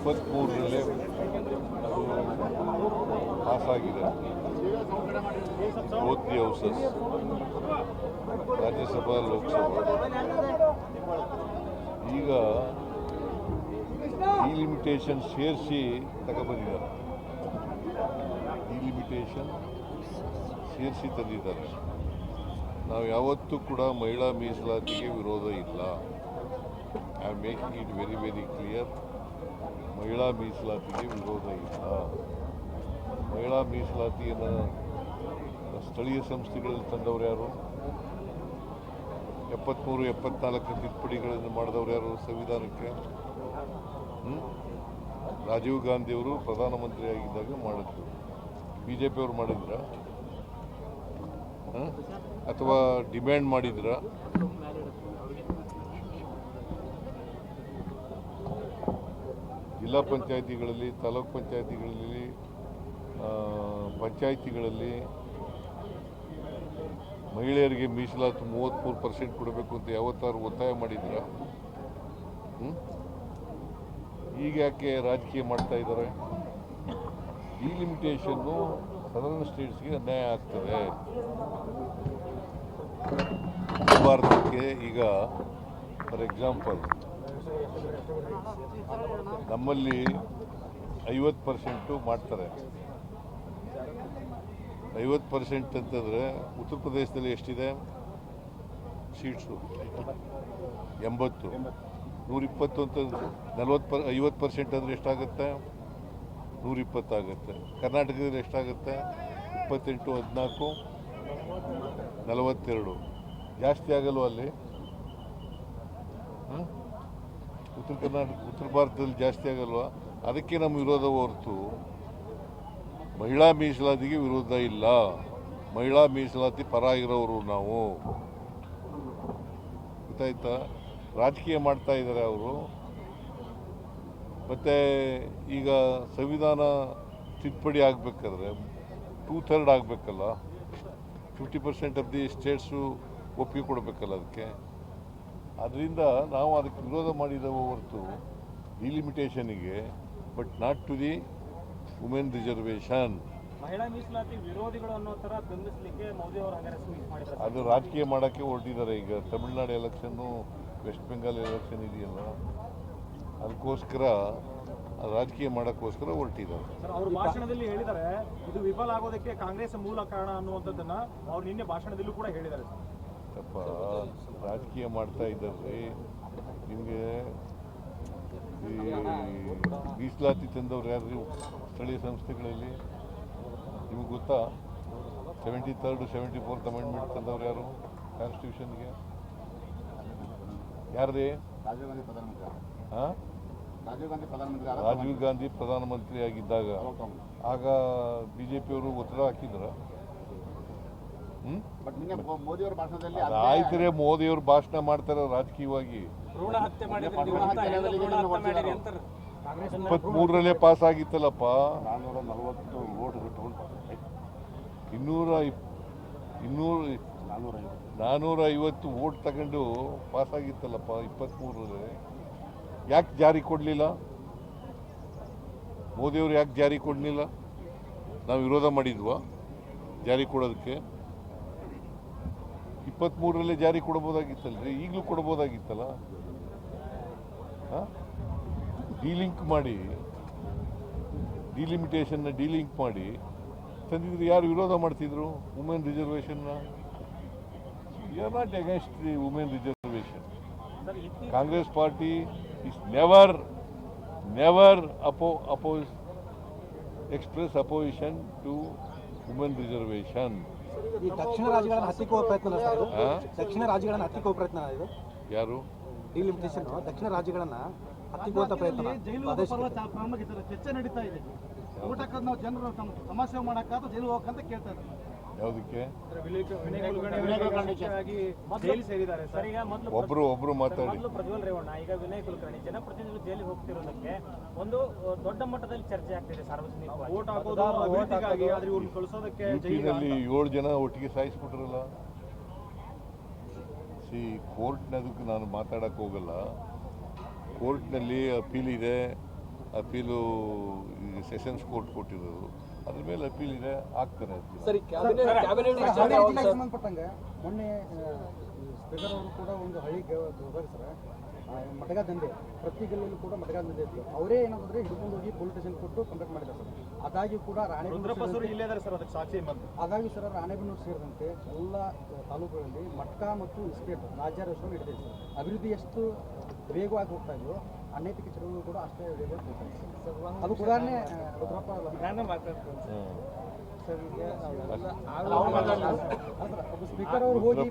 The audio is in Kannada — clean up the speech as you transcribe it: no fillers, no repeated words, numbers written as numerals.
23ರಲ್ಲೇ ಅದು ಪಾಸಾಗಿದೆ. Both the houses, Rajya Sabha Lok Sabha. ಈಗ ಡಿಲಿಮಿಟೇಷನ್ ಸೇರಿಸಿ ತಗೊಬಂದಿದ್ದಾರೆ. ಡಿಲಿಮಿಟೇಷನ್ ಸೇರಿಸಿ ತಂದಿದ್ದಾರೆ. ನಾವು ಯಾವತ್ತೂ ಕೂಡ ಮಹಿಳಾ ಮೀಸಲಾತಿಗೆ ವಿರೋಧ ಇಲ್ಲ. I am making it very very clear. ಮಹಿಳಾ ಮೀಸಲಾತಿಗೆ ವಿರೋಧ ಇಲ್ಲ. ಮಹಿಳಾ ಮೀಸಲಾತಿಯನ್ನು ಸ್ಥಳೀಯ ಸಂಸ್ಥೆಗಳಲ್ಲಿ ತಂದವರು ಯಾರು? 73, 74 ತಿದ್ದುಪಡಿಗಳನ್ನು ಮಾಡಿದವರು ಯಾರು ಸಂವಿಧಾನಕ್ಕೆ? ರಾಜೀವ್ ಗಾಂಧಿಯವರು ಪ್ರಧಾನಮಂತ್ರಿ ಆಗಿದ್ದಾಗ ಮಾಡಿದ್ರು. ಬಿಜೆಪಿಯವರು ಮಾಡಿದ್ರ ಅಥವಾ ಡಿಮ್ಯಾಂಡ್ ಮಾಡಿದ್ರ? ಜಿಲ್ಲಾ ಪಂಚಾಯಿತಿಗಳಲ್ಲಿ, ತಾಲೂಕು ಪಂಚಾಯಿತಿಗಳಲ್ಲಿ, ಪಂಚಾಯಿತಿಗಳಲ್ಲಿ ಮಹಿಳೆಯರಿಗೆ ಮೀಸಲಾತಿ 33% ಕೊಡಬೇಕು ಅಂತ ಯಾವತ್ತಾರು ಒತ್ತಾಯ ಮಾಡಿದ್ರ? ಈಗ ಯಾಕೆ ರಾಜಕೀಯ ಮಾಡ್ತಾ ಇದ್ದಾರೆ? ಈ ಲಿಮಿಟೇಷನ್ನು ಸದರ್ನ್ ಸ್ಟೇಟ್ಸ್ಗೆ ಅನ್ಯಾಯ ಆಗ್ತದೆ. ಭಾರತಕ್ಕೆ ಈಗ ಫಾರ್ ಎಕ್ಸಾಂಪಲ್ ನಮ್ಮಲ್ಲಿ 50% ಮಾಡ್ತಾರೆ. 50% ಅಂತಂದರೆ ಉತ್ತರ ಪ್ರದೇಶದಲ್ಲಿ ಎಷ್ಟಿದೆ ಸೀಟ್ಸು? 80. 120 ಅಂತಂದ್ರೆ 50% ಅಂದರೆ ಎಷ್ಟಾಗುತ್ತೆ? 120 ಆಗುತ್ತೆ. ಕರ್ನಾಟಕದಲ್ಲಿ ಎಷ್ಟಾಗುತ್ತೆ? 28, 14, 42. ಜಾಸ್ತಿ ಆಗಲ್ವ ಅಲ್ಲಿ? ಉತ್ತರ ಭಾರತದಲ್ಲಿ ಜಾಸ್ತಿ ಆಗಲ್ವಾ? ಅದಕ್ಕೆ ನಮ್ಮ ವಿರೋಧ ಹೊರತು ಮಹಿಳಾ ಮೀಸಲಾತಿಗೆ ವಿರೋಧ ಇಲ್ಲ. ಮಹಿಳಾ ಮೀಸಲಾತಿ ಪರ ಇರೋರು ನಾವು. ಗೊತ್ತಾಯ್ತಾ? ರಾಜಕೀಯ ಮಾಡ್ತಾ ಇದ್ದಾರೆ ಅವರು. ಮತ್ತು ಈಗ ಸಂವಿಧಾನ ತಿದ್ದುಪಡಿ ಆಗಬೇಕಾದ್ರೆ 2/3 ಆಗಬೇಕಲ್ಲ. 50% ಆಫ್ ದಿ ಸ್ಟೇಟ್ಸು ಒಪ್ಪಿಗೆ ಕೊಡಬೇಕಲ್ಲ ಅದಕ್ಕೆ. ಅದರಿಂದ ನಾವು ಅದಕ್ಕೆ ವಿರೋಧ ಮಾಡಿದ್ದೇವೆ ಹೊರತು ಡಿಲಿಮಿಟೇಷನಿಗೆ, but not to the women reservation. ಮಹಿಳಾ ಮೀಸಲಾತಿ ವಿರೋಧಿಗಳು ಅನ್ನೋ ಥರ ಬೆಂಬಲಿಸಲಿಕ್ಕೆ ಮೋದಿ ಅವರು ಮಾಡಿದ್ದಾರೆ. ಅದು ರಾಜಕೀಯ ಮಾಡೋಕ್ಕೆ ಹೊರಟಿದ್ದಾರೆ. ಈಗ ತಮಿಳುನಾಡು ಎಲೆಕ್ಷನ್ನು, ವೆಸ್ಟ್ ಬೆಂಗಾಲ್ ಎಲೆಕ್ಷನ್ ಇದೆಯಲ್ಲ, ಅದಕ್ಕೋಸ್ಕರ ರಾಜಕೀಯ ಮಾಡೋಕ್ಕೋಸ್ಕರ ಹೊರಟಿದ್ದಾರೆ. ಅವರು ಭಾಷಣದಲ್ಲಿ ಹೇಳಿದ್ದಾರೆ ಇದು ವಿಫಲ ಆಗೋದಕ್ಕೆ ಕಾಂಗ್ರೆಸ್ ಮೂಲ ಕಾರಣ ಅನ್ನುವಂಥದ್ದನ್ನು ಅವ್ರು ನಿನ್ನೆ ಭಾಷಣದಲ್ಲೂ ಕೂಡ ಹೇಳಿದ್ದಾರೆ. ತಪ್ಪ ರಾಜಕೀಯ ಮಾಡ್ತಾ ಇದ್ದಾರೆ. ನಿಮಗೆ ಈ ಮೀಸಲಾತಿ ತಂದವ್ರು ಯಾರು ಸ್ಥಳೀಯ ಸಂಸ್ಥೆಗಳಲ್ಲಿ? ನಿಮಗೆ ಗೊತ್ತಾ? 73rd, 74th ಅಮೆಂಡ್ಮೆಂಟ್ ತಂದವ್ರು ಯಾರು ಕಾನ್ಸ್ಟಿಟ್ಯೂಷನ್ಗೆ? ಯಾರ್ರೀ? ಹಾಂ, ರಾಜೀವ್ ಗಾಂಧಿ ಪ್ರಧಾನಮಂತ್ರಿ ಆಗಿದ್ದಾಗ ಆಗ ಬಿಜೆಪಿಯವರು ಒತ್ತಡ ಹಾಕಿದ್ರ? ಆಯ್ತರೆ ಮೋದಿಯವರು ಭಾಷಣ ಮಾಡ್ತಾರೆ ರಾಜಕೀಯವಾಗಿ. 23ರಲ್ಲೇ ಪಾಸ್ ಆಗಿತ್ತಲ್ಲಪ್ಪ. 450 ವೋಟ್ ತಗೊಂಡು ಪಾಸ್ ಆಗಿತ್ತಲ್ಲಪ್ಪ 23ರಲ್ಲೇ. ಯಾಕೆ ಜಾರಿ ಕೊಡಲಿಲ್ಲ? ಮೋದಿಯವರು ಯಾಕೆ ಜಾರಿ ಕೊಡಲಿಲ್ಲ? ನಾವು ವಿರೋಧ ಮಾಡಿದ್ವಾ ಜಾರಿ ಕೊಡೋದಕ್ಕೆ? 23ರಲ್ಲೇ ಜಾರಿ ಕೊಡ್ಬೋದಾಗಿತ್ತಲ್ರಿ, ಈಗಲೂ ಕೊಡ್ಬೋದಾಗಿತ್ತಲ್ಲ. ಡಿಲಿಂಕ್ ಮಾಡಿ, ಡಿಲಿಮಿಟೇಷನ್ನ ಡಿಲಿಂಕ್ ಮಾಡಿ ತಂದಿದ್ರು. ಯಾರು ವಿರೋಧ ಮಾಡ್ತಿದ್ರು ವುಮೆನ್ ರಿಸರ್ವೇಷನ್ನ? You are not against the women reservation. Congress party is never express opposition to women reservation. ಈ ದಕ್ಷಿಣ ರಾಜ್ಯಗಳನ್ನು ಹತ್ತಿಕ್ಕುವ ಪ್ರಯತ್ನ ದಕ್ಷಿಣ ರಾಜ್ಯಗಳನ್ನು ಹತ್ತಿಕ್ಕುವ ಪ್ರಯತ್ನ ಇದು ಯಾರು? ಡಿಲಿಮಿಟೇಷನ್ ದಕ್ಷಿಣ ರಾಜ್ಯಗಳನ್ನ ಹತ್ತಿಕ್ಕುವಂತ ಪ್ರಯತ್ನ ಚರ್ಚೆ ನಡೀತಾ ಇದೆ. ಊಟಕ್ಕೆ ನಾವು ಜನರು ಸಮಸ್ಯೆ ಮಾಡಕ್ಕಾದ ಜೈಲು ಹೋಗಕ್ಕಂತ ಕೇಳ್ತಾ ಇದ್ದಾರೆ. ಯಾವುದಕ್ಕೆ? ಒಬ್ರು ಮಾತಾಡಿ. ಪ್ರಜ್ವಲ್ ರೇವಣ್ಣ, ಈಗ ವಿನಯ್ ಕುಲಕರ್ಣಿ ಜನಪ್ರತಿನಿಧಿಗಳು ಜೈಲಿಗೆ ಹೋಗ್ತಿರೋದಕ್ಕೆ ಒಂದು ದೊಡ್ಡ ಮಟ್ಟದಲ್ಲಿ ಚರ್ಚೆ ಆಗ್ತಿದೆ ಸಾರ್ವಜನಿಕವಾಗಿ. ವೋಟ್ ಹಾಕೋದು ಅಭಿವೃದ್ಧಿಗಾಗಿ, ಆದ್ರೆ ಇವ್ರನ್ನ ಕಳಿಸೋದಕ್ಕೆ ಯುಪಿನಲ್ಲಿ 7 ಜನ ಒಟ್ಟಿಗೆ ಸಾಯಿಸ್ಬಿಟ್ರಲ್ಲ. ಕೋರ್ಟ್ನದಕ್ಕೆ ನಾನು ಮಾತಾಡಕ್ಕೆ ಹೋಗಲ್ಲ. ಕೋರ್ಟ್ನಲ್ಲಿ ಅಪೀಲ್ ಇದೆ, ಅಪೀಲು ಈಗ ಸೆಷನ್ಸ್ ಕೋರ್ಟ್ ಕೊಟ್ಟಿರೋದು, ಅದ್ರ ಮೇಲೆ ಅಪೀಲ್ ಇದೆ, ಆಗ್ತಾರೆ ಅಪೀಲ್. ಸರಿ, ಕ್ಯಾಬಿನೆಟ್ ಸಂಬಂಧಪಟ್ಟಂಗೆ ಮೊನ್ನೆ ಸ್ಪೀಕರ್ ಅವರು ಕೂಡ ಒಂದು ಹಳ್ಳಿಗೆ ಹೋದಾಗ ಸರ್ ಮಟಗ ದಂಧೆ ಪ್ರತಿ ಜಿಲ್ಲೆಯಲ್ಲೂ ಕೂಡ ಮಟಗ ದಂಧೆ ಇತ್ತು. ಅವರೇ ಏನಾದ್ರೆ ಹಿಡ್ಕೊಂಡು ಹೋಗಿ ಪೊಲೀಸ್ ಸ್ಟೇಷನ್ ಕೊಟ್ಟು ಕಂಪ್ಲೇಂಟ್ ಮಾಡಿದ್ದಾರೆ ಸರ್. ಅದಾಗಿ ಕೂಡ ಅದಾಗಿ ಸರ್ ರಾಣೆಬೆನ್ನೂರು ಸೇರಿದಂತೆ ಎಲ್ಲ ತಾಲೂಕುಗಳಲ್ಲಿ ಮಟ್ಕಾ ಮತ್ತು ಇಸ್ಪೇಟ್ ರಾಜ್ಯಾರೋಷಣ ನಡೆದಿದೆ ಸರ್. ಅಭಿವೃದ್ಧಿ ಎಷ್ಟು ವೇಗವಾಗಿ ಹೋಗ್ತಾ ಇದೆಯೋ ಅನೈತಿಕ ಚಟುವಟಿಕೆಗಳು ಕೂಡ ಅಷ್ಟೇ ವೇಗವಾಗಿ ಹೋಗ್ತಾ ಇದೆ ಸರ್. ಅದು ಉದಾಹರಣೆ ರುದ್ರಪ್ಪ ಸ್ಪೀಕರ್ ಅವರು ಹೋಗಿ